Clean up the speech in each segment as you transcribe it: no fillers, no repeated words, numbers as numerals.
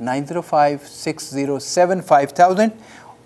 9056075000।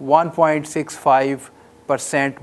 1.65%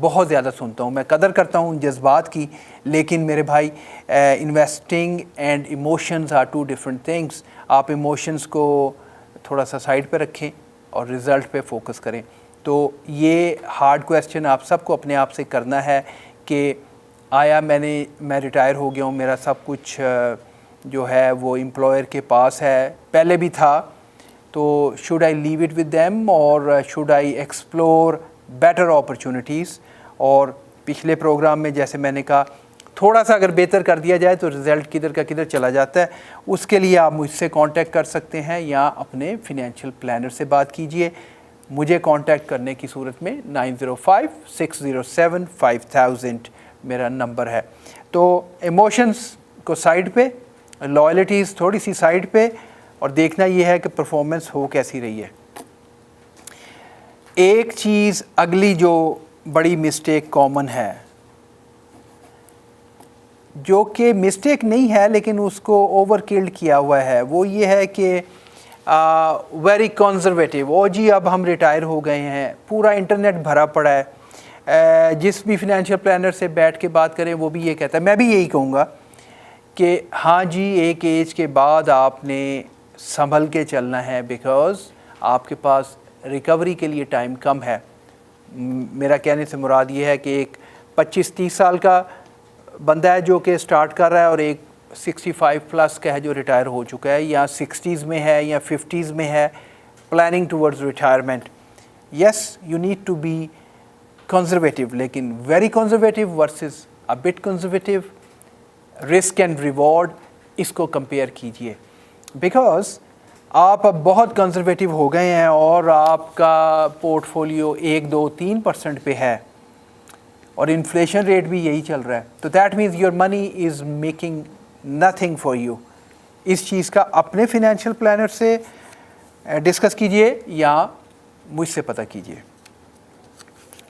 بہت زیادہ سنتا ہوں. میں قدر کرتا ہوں ان جذبات کی, لیکن میرے بھائی investing and emotions are two different things. آپ ایموشنز کو تھوڑا سا سائڈ پہ رکھیں اور رزلٹ پہ فوکس کریں. تو یہ ہارڈ کویسچن آپ سب کو اپنے آپ سے کرنا ہے کہ آیا میں ریٹائر ہو گیا ہوں, میرا سب کچھ جو ہے وہ امپلائر کے پاس ہے, پہلے بھی تھا, تو should I leave it with them اور should I explore better opportunities. اور پچھلے پروگرام میں جیسے میں نے کہا تھوڑا سا اگر بہتر کر دیا جائے تو رزلٹ کدھر کا کدھر چلا جاتا ہے. اس کے لیے آپ مجھ سے کانٹیکٹ کر سکتے ہیں یا اپنے فنینشیل پلانر سے بات کیجئے. مجھے کانٹیکٹ کرنے کی صورت میں 9056075000 میرا نمبر ہے. تو ایموشنز کو سائڈ پہ, لائلٹیز تھوڑی سی سائڈ پہ, اور دیکھنا یہ ہے کہ پرفارمنس ہو کیسی رہی ہے. ایک چیز اگلی جو بڑی مسٹیک کامن ہے, جو کہ مسٹیک نہیں ہے لیکن اس کو اوور کلڈ کیا ہوا ہے, وہ یہ ہے کہ ویری کنزرویٹیو. او جی اب ہم ریٹائر ہو گئے ہیں, پورا انٹرنیٹ بھرا پڑا ہے. جس بھی فنینشیل پلانر سے بیٹھ کے بات کریں وہ بھی یہ کہتا ہے, میں بھی یہی کہوں گا کہ ہاں جی ایک ایج کے بعد آپ نے سنبھل کے چلنا ہے, بیکاز آپ کے پاس ریکوری کے لیے ٹائم کم ہے. میرا کہنے سے مراد یہ ہے کہ ایک 25-30 سال کا بندہ ہے جو کہ سٹارٹ کر رہا ہے, اور ایک 65 پلس کا ہے جو ریٹائر ہو چکا ہے, یا 60s میں ہے یا 50s میں ہے, planning towards retirement. Yes you need to be conservative, لیکن very conservative versus a bit conservative. Risk and reward اس کو کمپیئر کیجئے, بیکاز آپ اب بہت کنزرویٹیو ہو گئے ہیں اور آپ کا پورٹ فولیو 1-2-3% پہ ہے, اور انفلیشن ریٹ بھی یہی چل رہا ہے, تو that means your money is making nothing for you. اس چیز کا اپنے فنینشیل پلانر سے ڈسکس کیجئے یا مجھ سے پتہ کیجئے.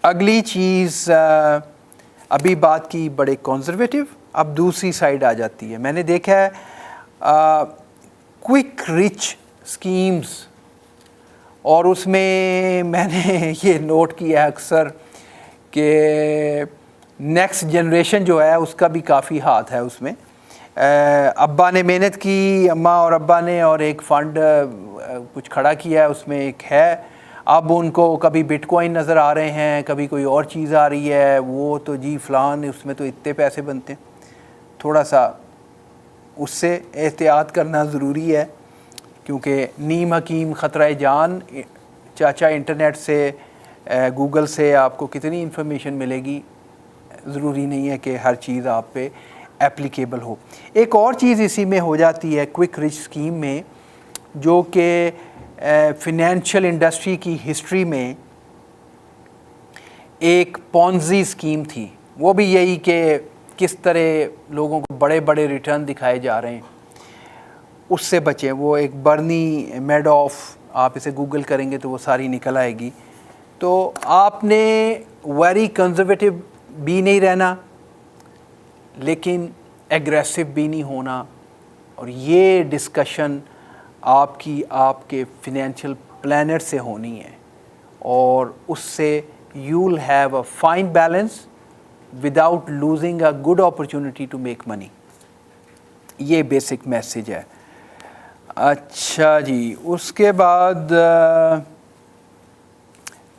اگلی چیز, ابھی بات کی بڑے کنزرویٹیو, اب دوسری سائڈ آ جاتی ہے. میں نے دیکھا ہے کوئک رچ اسکیمز, اور اس میں نے یہ نوٹ کیا ہے اکثر کہ نیکسٹ جنریشن جو ہے اس کا بھی کافی ہاتھ ہے اس میں. ابا نے محنت کی, اماں اور ابا نے, اور ایک فنڈ کچھ کھڑا کیا ہے, اس میں ایک ہے, اب ان کو کبھی بٹ کوائن نظر آ رہے ہیں, کبھی کوئی اور چیز آ رہی ہے, وہ تو جی فلان اس میں تو اتنے پیسے بنتے ہیں. تھوڑا سا اس سے احتیاط کرنا ضروری ہے, کیونکہ نیم حکیم خطرہ جان. چاچا انٹرنیٹ سے, گوگل سے آپ کو کتنی انفارمیشن ملے گی, ضروری نہیں ہے کہ ہر چیز آپ پہ اپلیکیبل ہو. ایک اور چیز اسی میں ہو جاتی ہے کوئک رچ اسکیم میں, جو کہ فنینشیل انڈسٹری کی ہسٹری میں ایک پونزی اسکیم تھی. وہ بھی یہی کہ کس طرح لوگوں کو بڑے بڑے ریٹرن دکھائے جا رہے ہیں, اس سے بچیں. وہ ایک برنی میڈوف, آپ اسے گوگل کریں گے تو وہ ساری نکل آئے گی. تو آپ نے ویری کنزرویٹیو بھی نہیں رہنا, لیکن ایگریسو بھی نہیں ہونا, اور یہ ڈسکشن آپ کے فنینشیل پلانر سے ہونی ہے, اور اس سے you will have a fine balance without losing a good opportunity to make money. یہ بیسک میسیج ہے. اچھا جی, اس کے بعد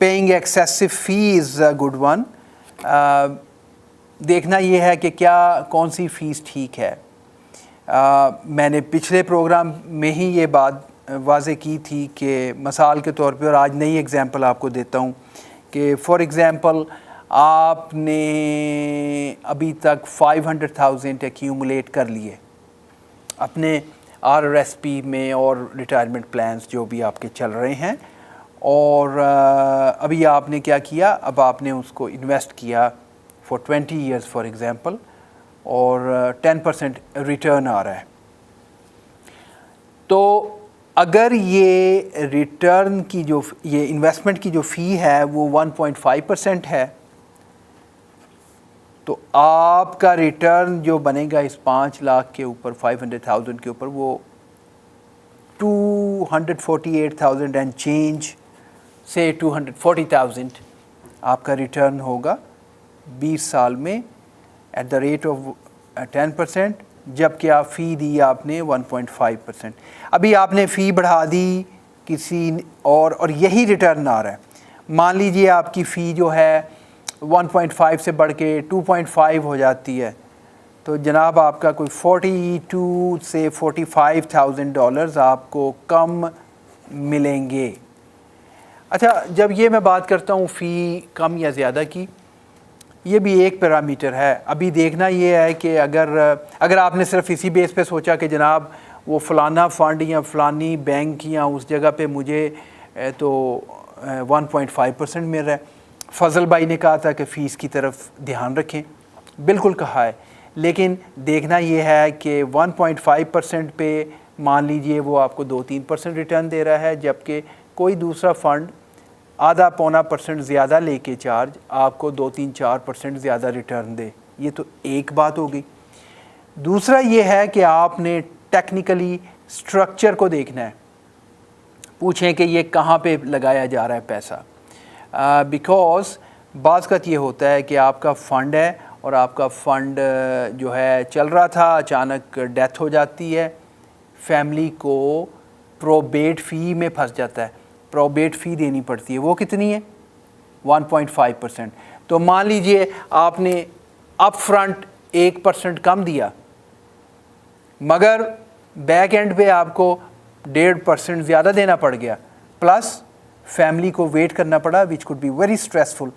پیئنگ ایکسیسو فی از اے گڈ ون. دیکھنا یہ ہے کہ کیا کون سی فیس ٹھیک ہے. میں نے پچھلے پروگرام میں ہی یہ بات واضح کی تھی کہ مثال کے طور پہ, اور آج نئی ایگزامپل آپ کو دیتا ہوں کہ فار ایگزامپل آپ نے ابھی تک 500,000 ایکیومولیٹ کر لیے اپنے RRSP میں اور ریٹائرمنٹ پلانز جو بھی آپ کے چل رہے ہیں, اور ابھی آپ نے کیا کیا, اب آپ نے اس کو انویسٹ کیا فار 20 ایئرس فار ایگزامپل, اور 10% ریٹرن آ رہا ہے. تو اگر یہ ریٹرن کی جو یہ انویسٹمنٹ کی جو فی ہے وہ 1.5% ہے, تو آپ کا ریٹرن جو بنے گا اس 5 لاکھ کے اوپر, 500,000 کے اوپر, وہ 248,000 اینڈ چینج سے 240,000 آپ کا ریٹرن ہوگا 20 سال میں ایٹ دا ریٹ آف 10%, جبکہ آپ فی دی آپ نے 1.5%. ابھی آپ نے فی بڑھا دی کسی اور یہی ریٹرن آ رہا ہے. مان لیجئے آپ کی فی جو ہے 1.5 سے بڑھ کے 2.5 ہو جاتی ہے, تو جناب آپ کا کوئی 42 سے 45,000 ڈالرز آپ کو کم ملیں گے. اچھا, جب یہ میں بات کرتا ہوں فی کم یا زیادہ کی, یہ بھی ایک پیرامیٹر ہے. ابھی دیکھنا یہ ہے کہ اگر آپ نے صرف اسی بیس پہ سوچا کہ جناب وہ فلانا فنڈ یا فلانی بینک یا اس جگہ پہ مجھے تو 1.5% مل رہا ہے. فضل بھائی نے کہا تھا کہ فیس کی طرف دھیان رکھیں, بالکل کہا ہے, لیکن دیکھنا یہ ہے کہ 1.5% پہ مان لیجئے وہ آپ کو 2-3% ریٹرن دے رہا ہے, جبکہ کوئی دوسرا فنڈ آدھا پونا % زیادہ لے کے چارج آپ کو 2-3-4% زیادہ ریٹرن دے. یہ تو ایک بات ہو گئی. دوسرا یہ ہے کہ آپ نے ٹیکنیکلی سٹرکچر کو دیکھنا ہے. پوچھیں کہ یہ کہاں پہ لگایا جا رہا ہے پیسہ, بیکاز بعض کا یہ ہوتا ہے کہ آپ کا فنڈ ہے اور آپ کا فنڈ جو ہے چل رہا تھا, اچانک ڈیتھ ہو جاتی ہے, فیملی کو پروبیٹ فی میں پھنس جاتا ہے, پروبیٹ فی دینی پڑتی ہے. وہ کتنی ہے؟ 1.5%. تو مان لیجئے آپ نے اپ فرنٹ 1% کم دیا, مگر بیک اینڈ پہ آپ کو 1.5% زیادہ دینا پڑ گیا, پلس فیملی کو ویٹ کرنا پڑا, which could be very stressful.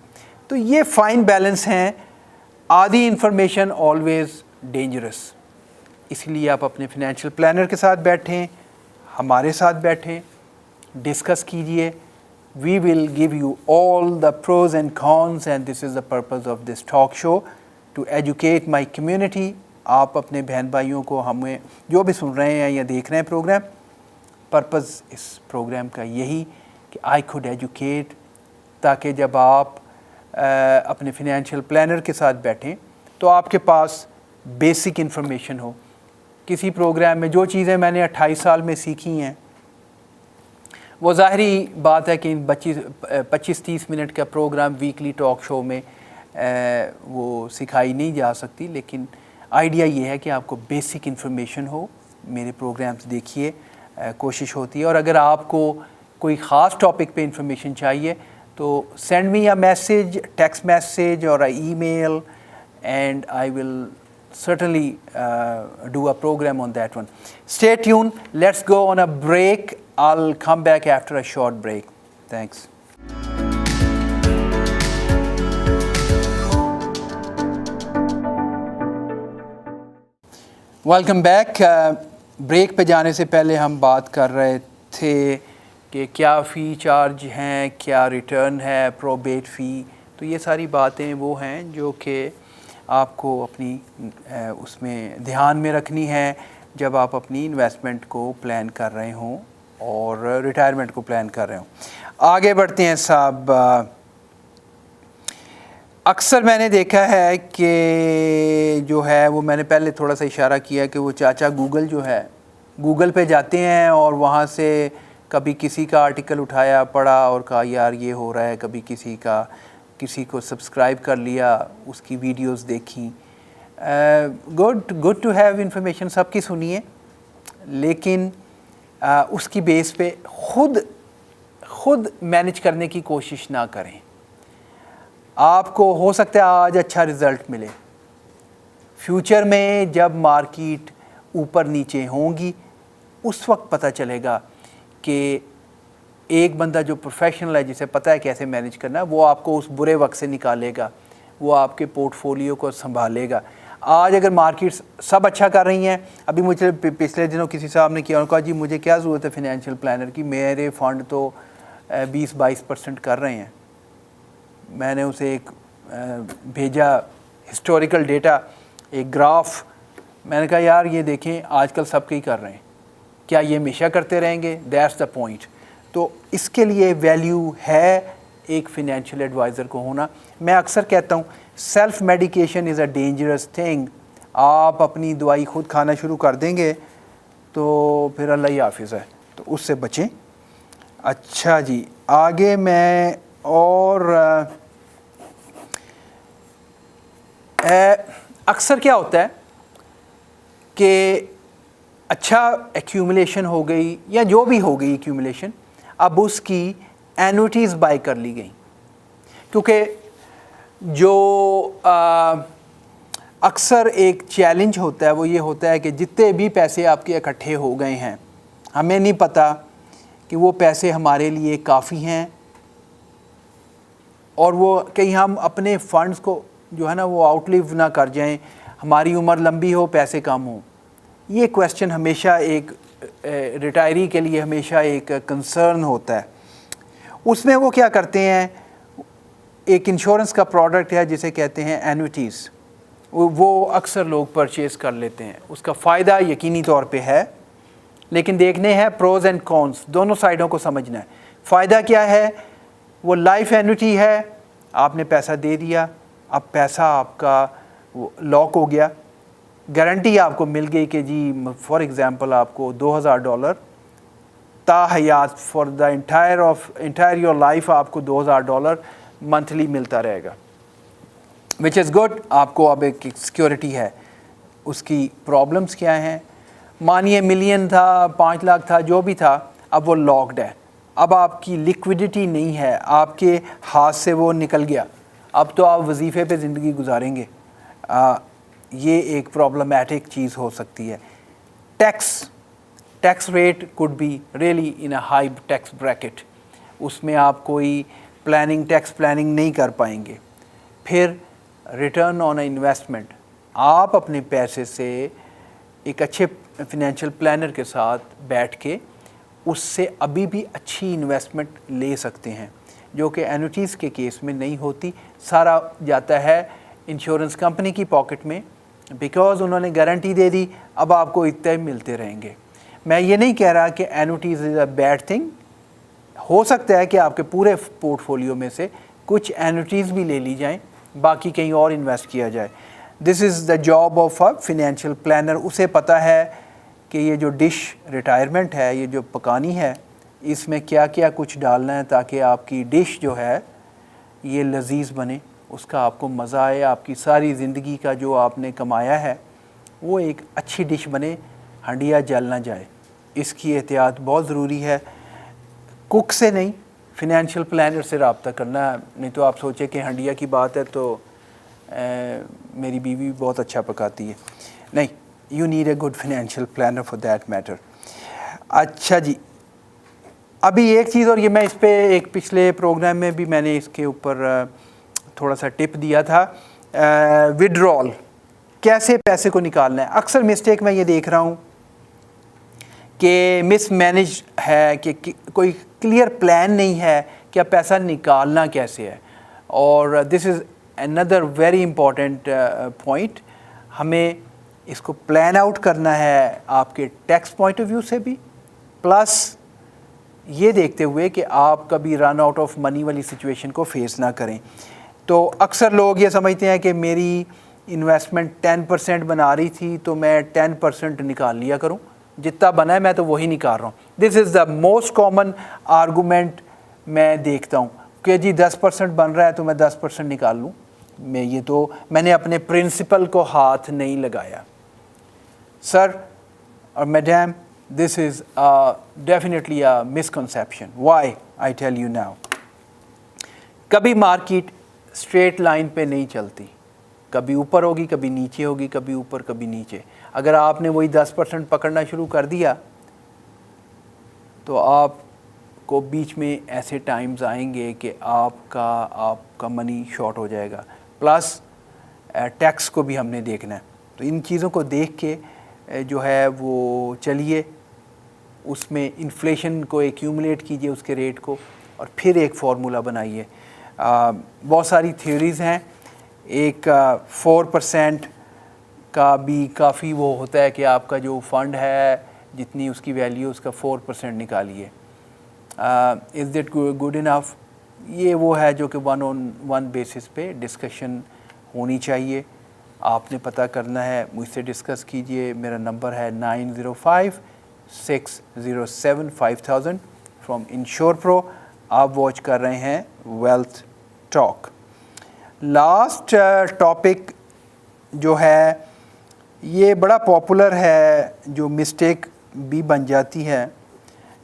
تو یہ فائن بیلنس ہیں. آدھی انفارمیشن آلویز ڈینجرس. اس لیے آپ اپنے فنینشیل پلانر کے ساتھ بیٹھیں, ہمارے ساتھ بیٹھیں, ڈسکس کیجئے. We will give you all the pros and cons, and this is the purpose of this talk show, to educate my community. آپ اپنے بہن بھائیوں کو, ہمیں جو بھی سن رہے ہیں یا دیکھ رہے ہیں پروگرام, پرپز اس پروگرام کا یہی کہ آئی کوڈ ایجوکیٹ, تاکہ جب آپ اپنے فنینشیل پلانر کے ساتھ بیٹھیں تو آپ کے پاس بیسک انفارمیشن ہو. کسی پروگرام میں جو چیزیں میں نے 28 سال میں سیکھی ہیں, وہ ظاہری بات ہے کہ ان 25-30 منٹ کا پروگرام ویکلی ٹاک شو میں وہ سکھائی نہیں جا سکتی, لیکن آئیڈیا یہ ہے کہ آپ کو بیسک انفارمیشن ہو. میرے پروگرامز دیکھیے, کوشش ہوتی ہے. اور اگر آپ کو کوئی خاص ٹاپک پہ انفارمیشن چاہیے تو send me a message, text message اور email, and I will certainly do a program on that one. Stay tuned. Let's go on a break. I'll come back after a short break. Thanks. Welcome back. Break پہ جانے سے پہلے ہم بات کر رہے تھے کہ کیا فی چارج ہیں, کیا ریٹرن ہے, پروبیٹ فی. تو یہ ساری باتیں وہ ہیں جو کہ آپ کو اپنی اس میں دھیان میں رکھنی ہے جب آپ اپنی انویسٹمنٹ کو پلان کر رہے ہوں اور ریٹائرمنٹ کو پلان کر رہے ہوں. آگے بڑھتے ہیں صاحب. اکثر میں نے دیکھا ہے کہ جو ہے وہ, میں نے پہلے تھوڑا سا اشارہ کیا کہ وہ چاچا گوگل جو ہے, گوگل پہ جاتے ہیں اور وہاں سے کبھی کسی کا آرٹیکل اٹھایا پڑھا اور کہا یار یہ ہو رہا ہے, کبھی کسی کو سبسکرائب کر لیا, اس کی ویڈیوز دیکھیں. گڈ ٹو ہیو انفارمیشن, سب کی سنیے, لیکن اس کی بیس پہ خود مینیج کرنے کی کوشش نہ کریں. آپ کو ہو سکتا ہے آج اچھا رزلٹ ملے, فیوچر میں جب مارکیٹ اوپر نیچے ہوں گی اس وقت پتہ چلے گا کہ ایک بندہ جو پروفیشنل ہے, جسے پتہ ہے کیسے مینیج کرنا ہے, وہ آپ کو اس برے وقت سے نکالے گا, وہ آپ کے پورٹ فولیو کو سنبھالے گا. آج اگر مارکیٹس سب اچھا کر رہی ہیں, ابھی مجھے پچھلے دنوں کسی صاحب نے کیا, انہوں نے کہا جی مجھے کیا ضرورت ہے فنینشیل پلانر کی, میرے فنڈ تو 20-22% کر رہے ہیں. میں نے اسے ایک بھیجا ہسٹوریکل ڈیٹا, ایک گراف. میں نے کہا یار یہ دیکھیں آج کل سب کے ہی کر رہے ہیں, کیا یہ ہمیشہ کرتے رہیں گے؟ That's the point. تو اس کے لیے ویلیو ہے ایک فنینشیل ایڈوائزر کو ہونا. میں اکثر کہتا ہوں self medication is a dangerous thing. آپ اپنی دوائی خود کھانا شروع کر دیں گے تو پھر اللہ ہی حافظ ہے, تو اس سے بچیں. اچھا جی, آگے میں اور اکثر کیا ہوتا ہے کہ اچھا ایکیومولیشن ہو گئی یا جو بھی ہو گئی ایکیومولیشن، اب اس کی اینوٹیز بائی کر لی گئیں، کیونکہ جو اکثر ایک چیلنج ہوتا ہے وہ یہ ہوتا ہے کہ جتنے بھی پیسے آپ کے اکٹھے ہو گئے ہیں، ہمیں نہیں پتہ کہ وہ پیسے ہمارے لیے کافی ہیں، اور وہ کہیں ہم اپنے فنڈز کو جو ہے نا وہ آؤٹ لیو نہ کر جائیں، ہماری عمر لمبی ہو پیسے کم ہوں۔ یہ کویسچن ہمیشہ ایک ریٹائری کے لیے ہمیشہ ایک کنسرن ہوتا ہے۔ اس میں وہ کیا کرتے ہیں، ایک انشورنس کا پروڈکٹ ہے جسے کہتے ہیں اینوٹیز، وہ اکثر لوگ پرچیز کر لیتے ہیں۔ اس کا فائدہ یقینی طور پہ ہے، لیکن دیکھنے ہیں پروز اینڈ کونس، دونوں سائڈوں کو سمجھنا ہے۔ فائدہ کیا ہے، وہ لائف اینوٹی ہے، آپ نے پیسہ دے دیا، اب پیسہ آپ کا لاک ہو گیا، گارنٹی آپ کو مل گئی کہ جی فار ایگزامپل آپ کو $2000 تا حیات for the entire your life آپ کو $2000 منتھلی ملتا رہے گا، وچ از گڈ، آپ کو اب ایک سیکیورٹی ہے۔ اس کی پرابلمس کیا ہیں، مانیے ملین تھا، 5 لاکھ تھا، جو بھی تھا، اب وہ لاکڈ ہے، اب آپ کی لیکوڈیٹی نہیں ہے، آپ کے ہاتھ سے وہ نکل گیا، اب تو آپ وظیفے پہ زندگی گزاریں گے۔ یہ ایک پرابلمیٹک چیز ہو سکتی ہے۔ Tax rate could be really in a high tax bracket, اس میں آپ کوئی ٹیکس پلاننگ نہیں کر پائیں گے۔ پھر ریٹرن آن انویسٹمنٹ، آپ اپنے پیسے سے ایک اچھے فنینشیل پلانر کے ساتھ بیٹھ کے اس سے ابھی بھی اچھی انویسٹمنٹ لے سکتے ہیں، جو کہ اینوٹیز کے کیس میں نہیں ہوتی، سارا جاتا ہے انشورنس کمپنی کی پاکٹ میں، بیکاز انہوں نے گارنٹی دے دی، اب آپ کو اتنے ملتے رہیں گے۔ میں یہ نہیں کہہ رہا کہ اینوٹیز از اے بیڈ تھنگ، ہو سکتا ہے کہ آپ کے پورے پورٹ فولیو میں سے کچھ اینوٹیز بھی لے لی جائیں، باقی کہیں اور انویسٹ کیا جائے۔ This is the job of a financial planner, اسے پتہ ہے کہ یہ جو ڈش ریٹائرمنٹ ہے، یہ جو پکانی ہے، اس میں کیا کیا کچھ ڈالنا ہے تاکہ آپ کی ڈش جو ہے یہ لذیذ بنے، اس کا آپ کو مزہ آئے، آپ کی ساری زندگی کا جو آپ نے کمایا ہے وہ ایک اچھی ڈش بنے، ہنڈیا جل نہ جائے۔ اس کی احتیاط بہت ضروری ہے، کک سے نہیں، فنینشیل پلانر سے رابطہ کرنا ہے، نہیں تو آپ سوچیں کہ ہنڈیا کی بات ہے تو میری بیوی بہت اچھا پکاتی ہے، نہیں، you need a good financial planner for that matter. اچھا جی، ابھی ایک چیز، اور یہ میں اس پہ ایک پچھلے پروگرام میں بھی میں نے اس کے اوپر تھوڑا سا ٹپ دیا تھا، وڈرال، کیسے پیسے کو نکالنا ہے۔ اکثر مسٹیک میں یہ دیکھ رہا ہوں کہ مس مینیج ہے، کہ کوئی کلیئر پلان نہیں ہے کہ اب پیسہ نکالنا کیسے ہے، اور دس از another ویری امپورٹنٹ پوائنٹ، ہمیں اس کو پلان آؤٹ کرنا ہے آپ کے ٹیکس پوائنٹ آف ویو سے بھی، پلس یہ دیکھتے ہوئے کہ آپ کبھی رن آؤٹ آف منی والی سچویشن کو فیس نہ کریں۔ تو اکثر لوگ یہ سمجھتے ہیں کہ میری انویسٹمنٹ 10% بنا رہی تھی تو میں 10% نکال لیا کروں، جتنا بنا ہے میں تو وہی نکال رہا ہوں۔ دس is the most common argument میں دیکھتا ہوں کہ جی 10% بن رہا ہے تو میں 10% نکال لوں، میں نے اپنے پرنسپل کو ہاتھ نہیں لگایا۔ سر اور madam, this is definitely a misconception. Why? I tell you now. کبھی مارکیٹ اسٹریٹ لائن پہ نہیں چلتی، کبھی اوپر ہوگی، کبھی نیچے ہوگی، کبھی اوپر کبھی نیچے۔ اگر آپ نے وہی 10% پکڑنا شروع کر دیا تو آپ کو بیچ میں ایسے ٹائمز آئیں گے کہ آپ کا منی شارٹ ہو جائے گا، پلس ٹیکس کو بھی ہم نے دیکھنا ہے۔ تو ان چیزوں کو دیکھ کے جو ہے وہ چلیے، اس میں انفلیشن کو ایکیومولیٹ کیجئے، اس کے ریٹ کو، اور پھر ایک فارمولہ بنائیے۔ بہت ساری تھیوریز ہیں، ایک 4% کا بھی کافی وہ ہوتا ہے کہ آپ کا جو فنڈ ہے جتنی اس کی ویلیو، اس کا 4% نکالیے۔ Is that good enough? یہ وہ ہے جو کہ 1-on-1 بیسس پہ ڈسکشن ہونی چاہیے۔ آپ نے پتہ کرنا ہے، مجھ سے ڈسکس کیجئے، میرا نمبر ہے 9056075000 فرام انشور پرو۔ آپ واچ کر رہے ہیں ویلتھ ٹاک۔ لاسٹ ٹاپک جو ہے یہ بڑا پاپولر ہے, جو مسٹیک بھی بن جاتی ہے.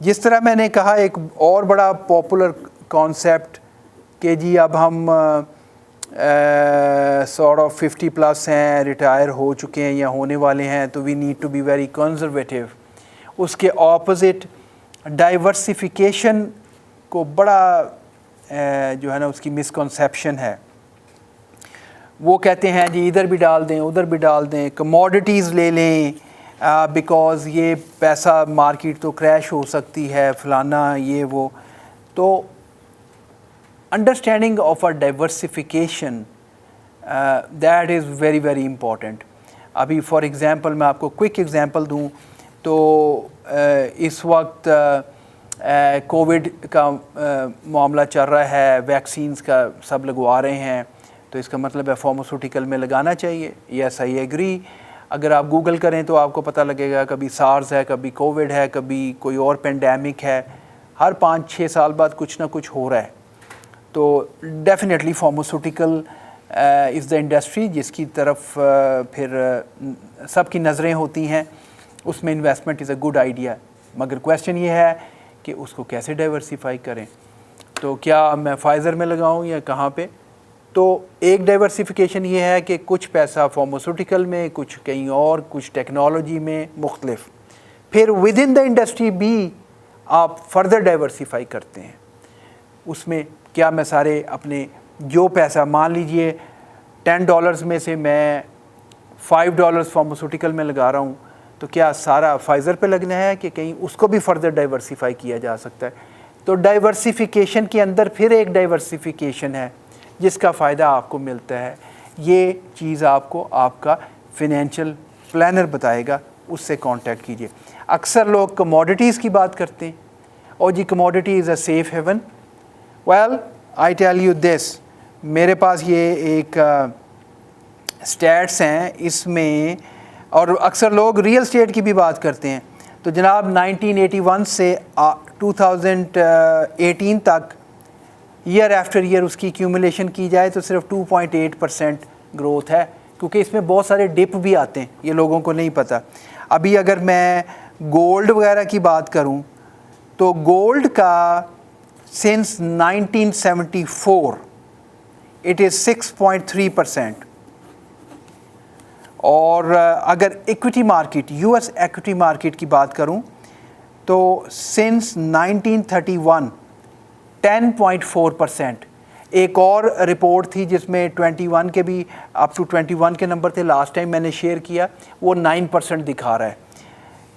جس طرح میں نے کہا ایک اور بڑا پاپولر کانسیپٹ کہ جی اب ہم سارٹ آف 50+ ہیں, ریٹائر ہو چکے ہیں یا ہونے والے ہیں, تو we need to be very conservative. اس کے اپوزٹ ڈائیورسیفیکیشن کو بڑا جو ہے نا اس کی مسکنسیپشن ہے. وہ کہتے ہیں جی ادھر بھی ڈال دیں ادھر بھی ڈال دیں, کموڈیٹیز لے لیں بیکاز یہ پیسہ مارکیٹ تو کریش ہو سکتی ہے فلانا یہ وہ. تو understanding of a diversification that is very very important. ابھی فار ایگزامپل میں آپ کو کوئک ایگزامپل دوں تو اس وقت کووڈ کا معاملہ چل رہا ہے, ویکسینز کا سب لگوا رہے ہیں, تو اس کا مطلب ہے فارماسیوٹیکل میں لگانا چاہیے. یس آئی ایگری. اگر آپ گوگل کریں تو آپ کو پتہ لگے گا کبھی سارز ہے, کبھی کووڈ ہے, کبھی کوئی اور پینڈیمک ہے, ہر 5-6 سال بعد کچھ نہ کچھ ہو رہا ہے. تو definitely pharmaceutical is the industry جس کی طرف پھر سب کی نظریں ہوتی ہیں, اس میں investment is a good idea. مگر کویسچن یہ ہے کہ اس کو کیسے ڈائیورسیفائی کریں. تو کیا میں فائزر میں لگاؤں یا کہاں پہ؟ تو ایک ڈائیورسیفیکیشن یہ ہے کہ کچھ پیسہ فارماسیوٹیکل میں, کچھ کہیں اور, کچھ ٹیکنالوجی میں مختلف. پھر ود ان دا انڈسٹری بھی آپ فردر ڈائیورسیفائی کرتے ہیں. اس میں کیا میں سارے اپنے جو پیسہ مان لیجئے $10 میں سے میں $5 فارماسیوٹیکل میں لگا رہا ہوں, تو کیا سارا فائزر پہ لگنا ہے کہ کہیں اس کو بھی فردر ڈائیورسیفائی کیا جا سکتا ہے؟ تو ڈائیورسیفیکیشن کے اندر پھر ایک ڈائیورسیفیکیشن ہے جس کا فائدہ آپ کو ملتا ہے. یہ چیز آپ کو آپ کا فنینشیل پلانر بتائے گا, اس سے کانٹیکٹ کیجئے. اکثر لوگ کموڈیٹیز کی بات کرتے ہیں, اور جی commodity is a safe haven. Well I tell you this, میرے پاس یہ ایک اسٹیٹس ہیں اس میں, اور اکثر لوگ ریئل اسٹیٹ کی بھی بات کرتے ہیں. تو جناب 1981 سے 2018 تک ایئر آفٹر ایئر اس کی ایکیومولیشن کی جائے تو صرف 2.8% گروتھ ہے, کیونکہ اس میں بہت سارے ڈپ بھی آتے ہیں, یہ لوگوں کو نہیں پتہ. ابھی اگر میں گولڈ وغیرہ کی بات کروں تو گولڈ کا سنس 1974 اٹ از 6.3%. اور اگر equity market, U S equity market کی بات کروں تو سنس 1931 10.4%. ایک اور رپورٹ تھی جس میں 21 کے بھی اپ ٹو 21 کے نمبر تھے, لاسٹ ٹائم میں نے شیئر کیا, وہ 9% دکھا رہا ہے.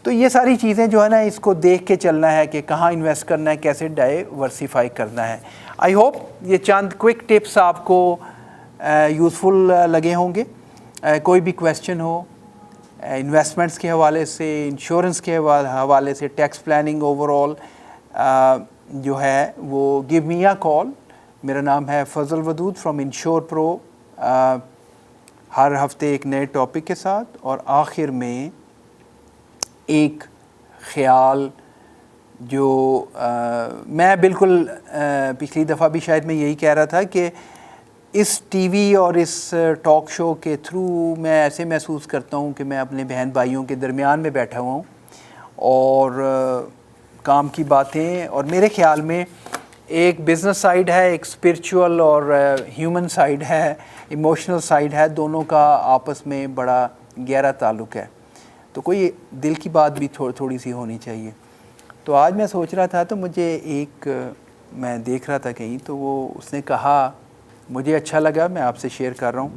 تو یہ ساری چیزیں جو ہے نا اس کو دیکھ کے چلنا ہے کہ کہاں انویسٹ کرنا ہے, کیسے ڈائیورسیفائی کرنا ہے. آئی ہوپ یہ چند کوئک ٹپس آپ کو یوزفل لگے ہوں گے. کوئی بھی کویسچن ہو انویسٹمنٹس کے حوالے سے, انشورنس کے حوالے سے, ٹیکس پلاننگ اوور آل جو ہے وہ گیو می اے کال. میرا نام ہے فضل ودود فرام انشور پرو. ہر ہفتے ایک نئے ٹاپک کے ساتھ, اور آخر میں ایک خیال جو میں بالکل پچھلی دفعہ بھی شاید میں یہی کہہ رہا تھا کہ اس ٹی وی اور اس ٹاک شو کے تھرو میں ایسے محسوس کرتا ہوں کہ میں اپنے بہن بھائیوں کے درمیان میں بیٹھا ہوا ہوں, اور کام کی باتیں, اور میرے خیال میں ایک بزنس سائیڈ ہے, ایک اسپرچول اور ہیومن سائیڈ ہے, ایموشنل سائیڈ ہے, دونوں کا آپس میں بڑا گہرا تعلق ہے. تو کوئی دل کی بات بھی تھوڑی سی ہونی چاہیے. تو آج میں سوچ رہا تھا تو مجھے ایک میں دیکھ رہا تھا کہیں, تو وہ اس نے کہا, مجھے اچھا لگا, میں آپ سے شیئر کر رہا ہوں.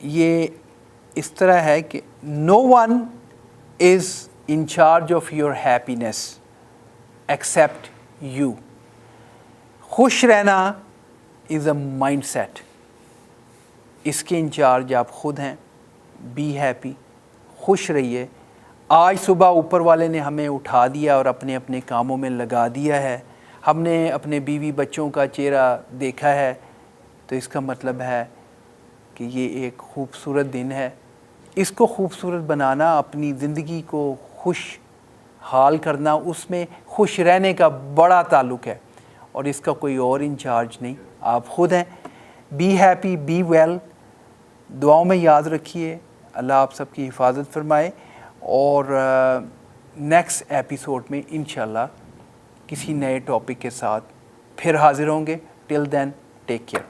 یہ اس طرح ہے کہ no one is in charge of your happiness except you. خوش رہنا is a mindset. اس کے انچارج آپ خود ہیں. بی ہیپی, خوش رہیے. آج صبح اوپر والے نے ہمیں اٹھا دیا اور اپنے اپنے کاموں میں لگا دیا ہے. ہم نے اپنے بیوی بچوں کا چہرہ دیکھا ہے, تو اس کا مطلب ہے کہ یہ ایک خوبصورت دن ہے. اس کو خوبصورت بنانا, اپنی زندگی کو خوش حال کرنا, اس میں خوش رہنے کا بڑا تعلق ہے, اور اس کا کوئی اور انچارج نہیں, آپ خود ہیں. بی ہیپی, بی ویل, دعاؤں میں یاد رکھیے. اللہ آپ سب کی حفاظت فرمائے, اور نیکسٹ ایپیسوڈ میں انشاءاللہ کسی نئے ٹاپک کے ساتھ پھر حاضر ہوں گے. ٹل دین ٹیک کیئر.